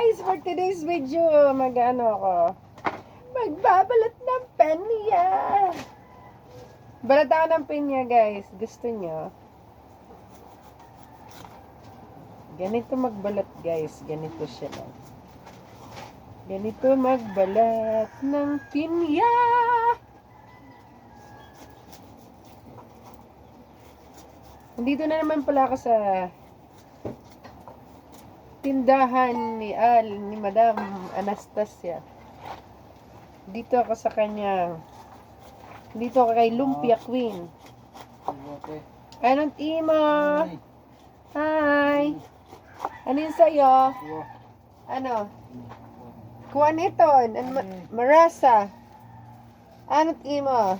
guys, for today's video, magbabalat ng pinya. Balat ako ng pinya, guys. Gusto nyo? Ganito magbalat, guys. Ganito siya lang. Ganito magbalat ng pinya. Nandito na naman pala ako sa tindahan ni Madam Anastasia. Dito ako sa kanyang, dito ako kay Lumpia Queen. Anong timo? Hi. Ano yun sa'yo? Ano? Kuaniton. Marasa. Anong timo?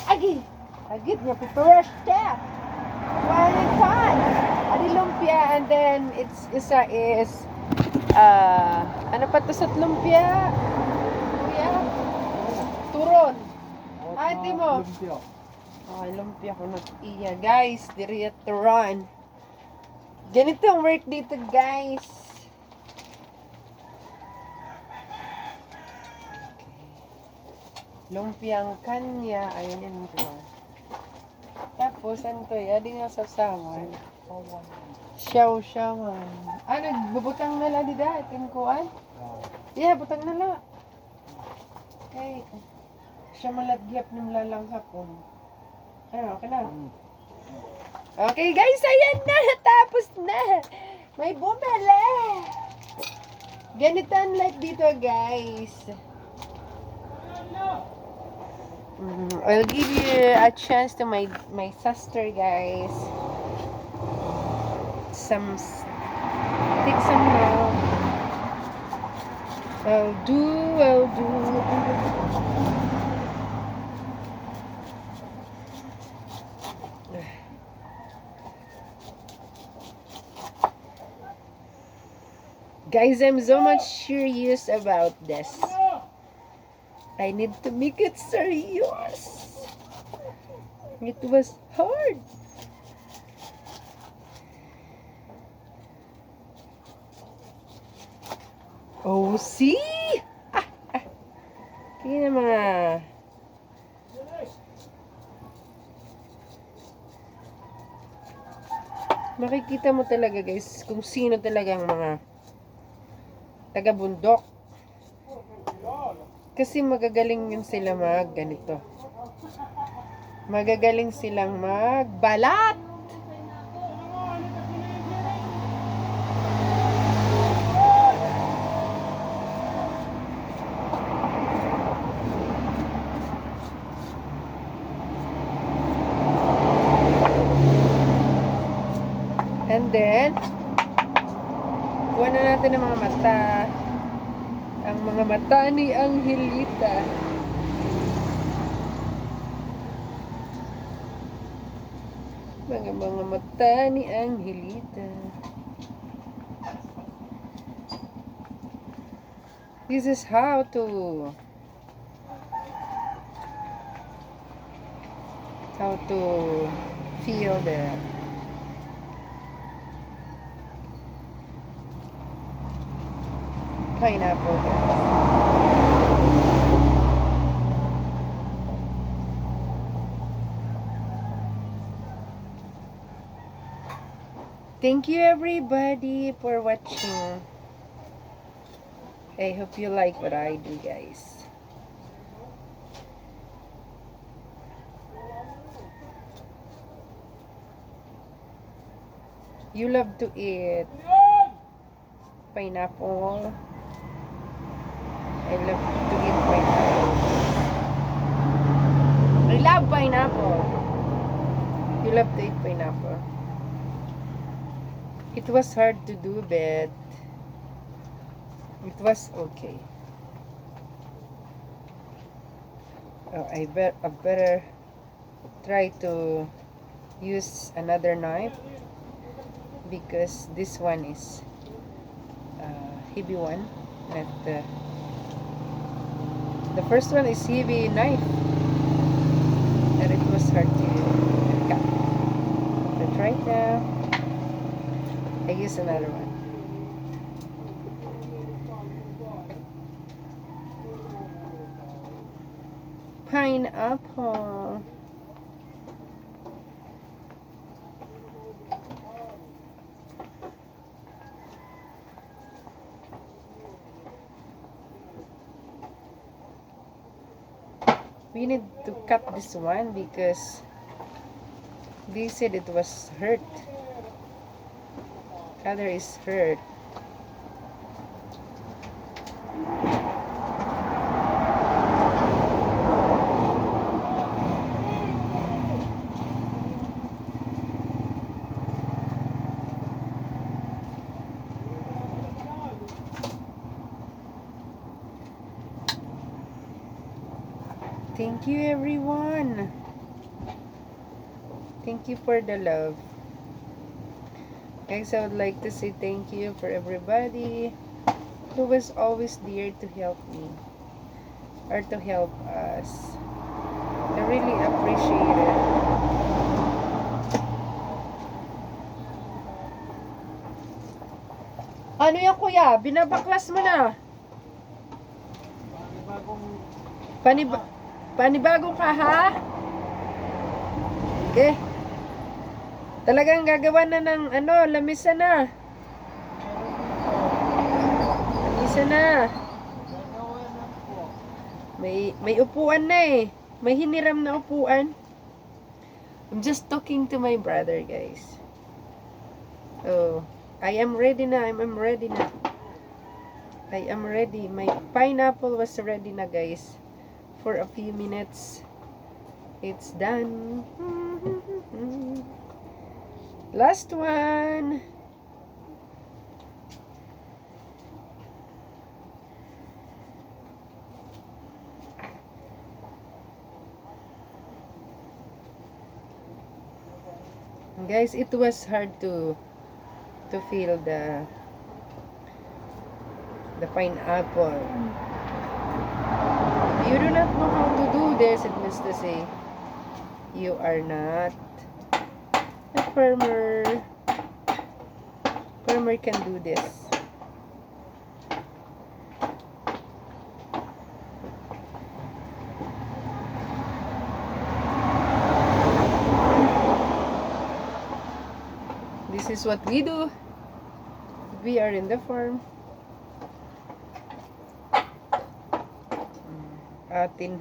Agit niya. Piperush siya. Kuaniton. Adi lumpia. And then, isa is, ano pa to sa lumpia? Kuya? Turon. Ate mo. Lumpia ko na iya. Guys, diri at turon. Ganito ang work dito, guys. Lumpiang kanya. Ayun yun ito. Tapos, ano to? Adi nga sa sawan. Shaw-shawan. Nagbubutang na la di da. Tingkuan? Yeah, butang na la. Okay. Siya malagyap ng lalang hapon. Okay na. Okay, guys. Ayan na. Tapos na. May bumili. Ganito ang life dito, guys. I'll give you a chance to my sister, guys. Take some now. I'll do. Guys, I'm so much curious about this. I need to make it serious. It was hard. Oh, see? Kaya na mga... Makikita mo talaga, guys, kung sino talagang mga taga-bundok. Kasi magagaling yun sila ganito. Magagaling silang magbalat. And then, kuha na natin ang mga mata. Ang mga mata ni Angelita. Mga mata ni Angelita. This is how to feel the pineapple, guys. Thank you, everybody, for watching. I hope you like what I do, guys. You love to eat pineapple. I love to eat pineapple. I love pineapple. You love to eat pineapple. It was hard to do, but it was okay. I better try to use another knife because this one is heavy one. Not the first one is heavy knife, and it was hard to cut. But right now, use another one. Pineapple. We need to cut this one because they said it was hurt. Color is hurt. Thank you, everyone. Thank you for the love. Guys, I would like to say thank you for everybody who was always there to help me or to help us. I really appreciate it. Ano yan, kuya? Binabaklas mo na. Panibagong ka, ha? Okay. Talagang gagawa na ng lamisa na. Lamisa na. May upuan na eh. May hiniram na upuan. I'm just talking to my brother, guys. Oh, I am ready na. I'm ready na. I am ready. My pineapple was ready na, guys. For a few minutes. It's done. Last one. Guys, it was hard to feel the pineapple. You do not know how to do this, it means to say you are not a farmer. Farmer can do this. This is what we do. We are in the farm. Atin.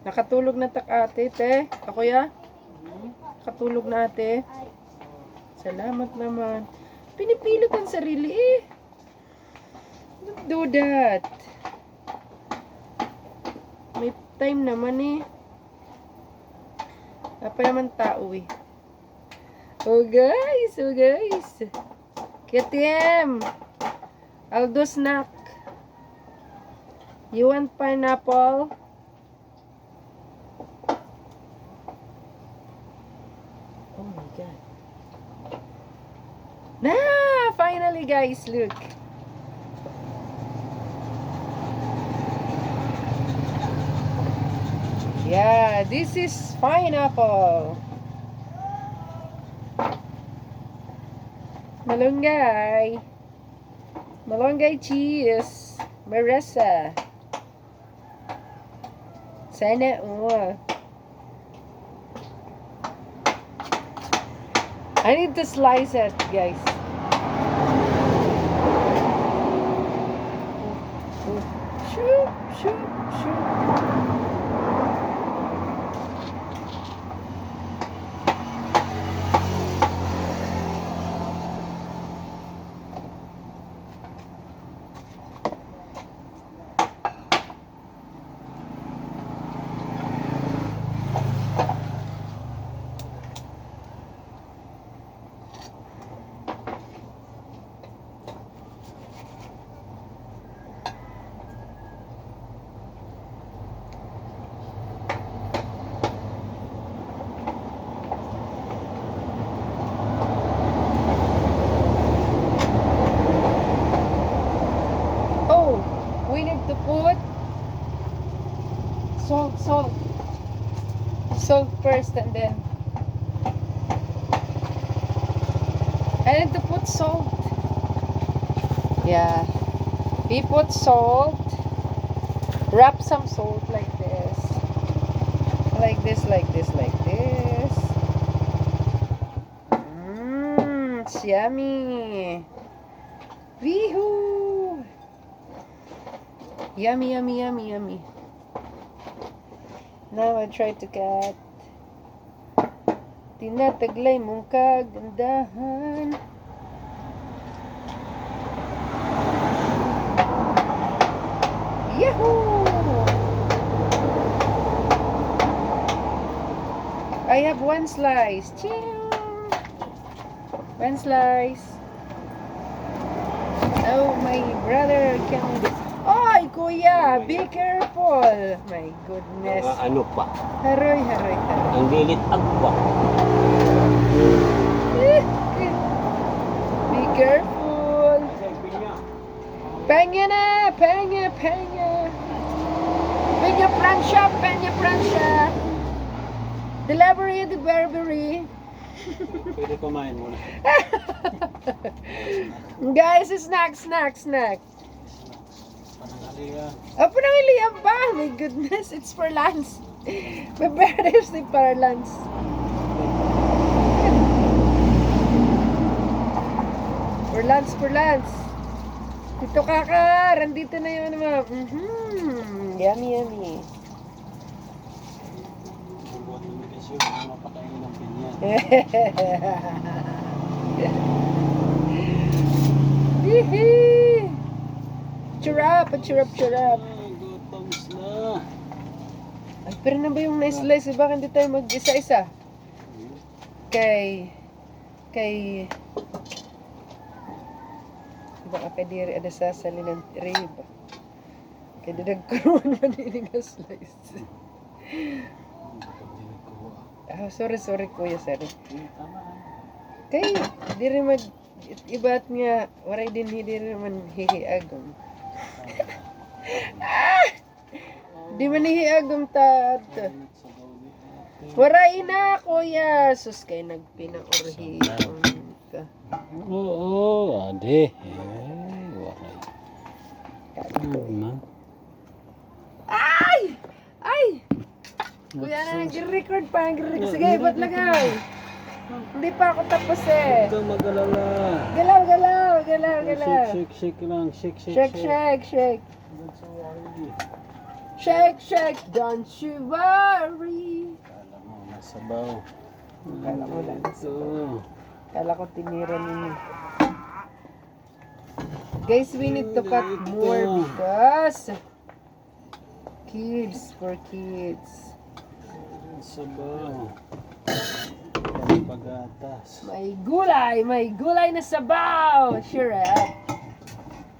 Nakatulog na ate, te. Ako ya? Nakatulog na ate. Salamat naman. Pinipilit ang sarili eh. Don't do that. May time naman eh. Apa naman tao eh. Oh guys. KTM. Aldo snack. You want pineapple? Oh my god. Finally guys, look. Yeah, this is pineapple. Malunggay. Malunggay cheese. Marissa. Sana I need to slice it, guys. Shoot. To put salt first, and then I need to put salt. Yeah. We put salt. Wrap some salt like this. Like this, like this, like this. It's yummy. Weehoo! Yummy, yummy, yummy, yummy. Now I try to cut. Tinataglay mong kagandahan. Yahoo! I have one slice. Ching! One slice. Oh, my brother can... Ay, kuya! Be careful! My goodness. Ano pa? Haroy, haroy, haroy. Ang lilit agwa. Be careful. Penya na! Penya, penya. Penya plancha, penya plancha. Delivery the Burberry. Pwede kumain muna. Guys, snack, snack, snack. Oh, panangilian ba? My goodness, it's for lunch. Prepares ni para lunch. For lunch, for lunch. Dito kakar, andito na yun naman. Yummy, yummy. Hihi. Churap, churap, churap. Ay, pero na ba yung na-slice? Bakit hindi tayo mag-isa-isa? Kay baka kay diri ada sasali ng rib. Kay dadagkuruan man ini nga slice. Sorry kuya, sorry. Kay diri mag ibat nga waray din diri man hihiagom. Di man hihiagom ta. Waray na kuya, sus kay nagpinaorhi ka. Oo, ade. Waray. Ay! Ay! Kuya na nag-record pa. Sige, ba't lagay? Hindi pa ako tapos eh. Huwag kang mag-alala. Galaw, galaw, galaw, galaw. Shake lang. Shake. Shake, shake, shake. Don't you worry. Shake, shake, don't you worry. Kala mo, nasabaw. Kala mo lang. Ito. Kala ko tinira ninyo. Guys, we need to cut more because kids, for kids. Sabaw. Pagatas. May gulay na sabaw. Sure up.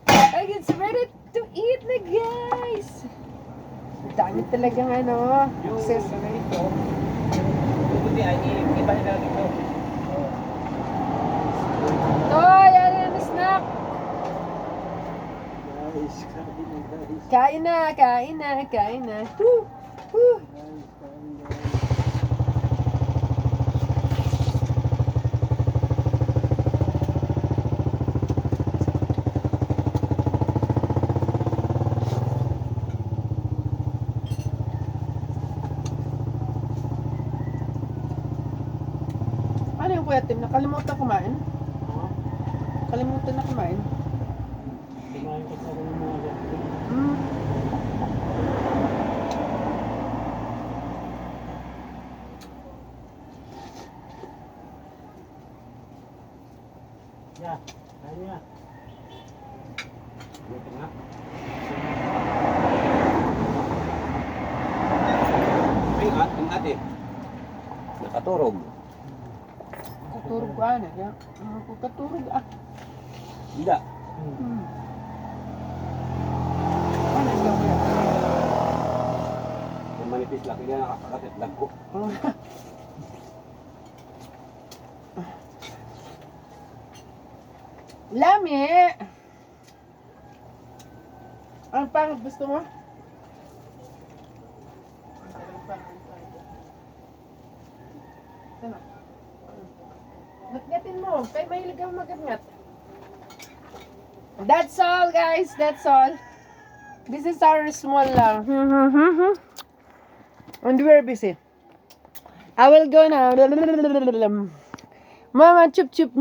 I get ready to eat na guys. Dami talagang ano, accessory ito. Hindi, ay iba na dito. Oh, yan na snack. Guys. Kain na. Woo, woo. Ano yung kuya Tim? Nakalimutan kumain? Kalimutan na kumain? Kumain ka sa mga Ya, ayo. Dito na. Ay, ang ate. Nakaturog. Katurog ka na. Katurog ah. Hindi. Ano yung kuya? Yung manipis laki na nakakatit lang ko. Lami! Ang pangit gusto mo? Ano? Gatgatin mo. Kaya mahilig ako magatngat. That's all, guys. That's all. This is our small lang. And we're busy. I will go now. Mama, chup chup.